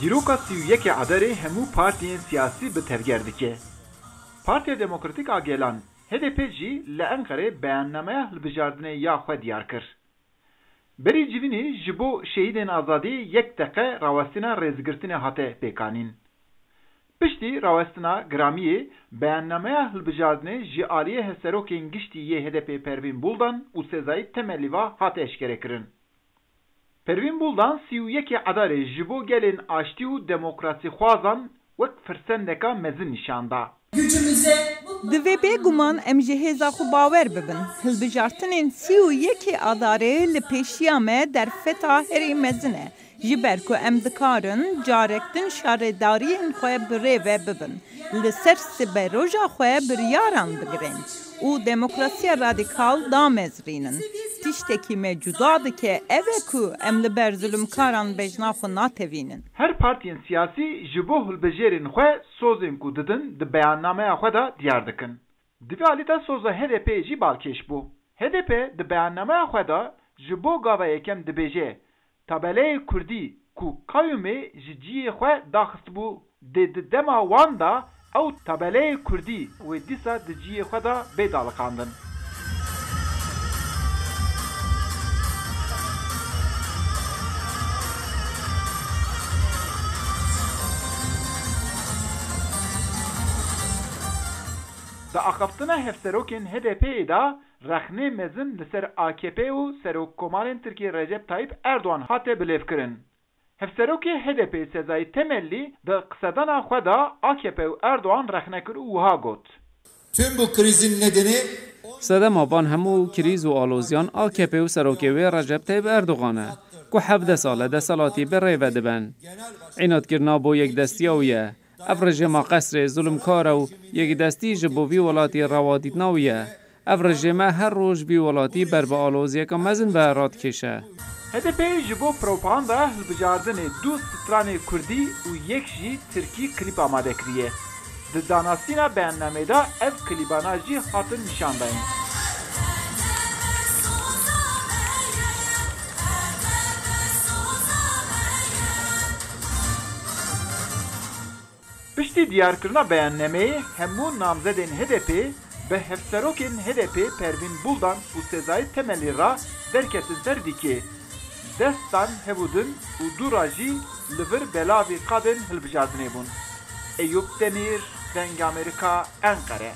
Dîroka 31 Adarê hemû partiyên siyasî bi tevger dike. Partiya Demokratîk a Gelan HDP jî li Enqerê beyannameya hilbijardinê ya xwe diyar kir. Berî civînê ji bo şehîdên azadiyê yek deqe rawestina rêzgirtinê hate pêkanîn. Piştî rawestina giramiyê, beyannameya hilbijardinê ji aliyê hevserokên giştî yê HDP Pervîn Buldan û Sezai Temelîva hate eşkere kirin. Pervîn Buldan 31 Adarê ji bo gelên aştî û demokrasîxwazan wek firsendeka mezin nîşan da. Divê bêguman em ji hêza xwe bawer bibin. Hilbijartinên 31 Adarê li pêşiya me derfeta herî mezin e. Ji ber ku em dikarin carek din şarêdariyên xwe bi rê ve bibin. Li ser siberoja xwe biryaran bigirin. û demokrasiya radikal damezrînin. Tiştekî me cuda dike ev e ku em li ber zulmkaran bejna xwe natevînin. Her partiyên siyasî ji bo hilbijêrên xwe sozên ku didin di beyannameya xwe da diyar dikin. Divê alî de soza HDP jî balkêş bû. HDP di beyannameya xwe da ji bo gava yekem dibêje tabeleyê Kurdî ku Qayûmê ji ciyê xwe daxistibû dê di dema wan da ew tabeleyê Kurdî wê dîsa di ciyê xwe da bê daliqandin. Da axaftina hevserokên HDP'yê da rexnê mezin li ser AKP û Serokkomarên Tirkiye Recep Tayyip Erdoğan hate bilêvkirin. Hevserokê HDP Sezai Temelli di qesedana xwe da AKP û Erdoğan rexne kir û wiha got. Tüm bu krizin nedeni sedema van hemû krîz û alozyan AKP û serokê wê Recep Tayyip Erdoğan e ku 17 sal desalatî bi rê ve dibin. Înatkirina bo yekdestiya wî ye. Ev rejima qesrê zulmkar û yekdestî ji bo vî welatî rawadîtina wî ye. Ev rejime her roj vî welatî ber bi alozyeka mezin ve radkêşe. HDP ji bo propaganda hilbijardinê du stranê Kurdî û yek jî Tirkî klîp amade kiriye. Di danasîna beyannamê da ev klîbana jî hatin nîşandayîn. Piştî diyarkirina beyannameyê hemû namzedên HDP bi hevserokên HDP Pervîn Buldan û Sezai Temelî ra derketin ser dîkê. Destan hevûdin û dûra jî li vir belavê qadên hilbijardinê bûn. Eyüp Demir, Deng Amerika, Enqere.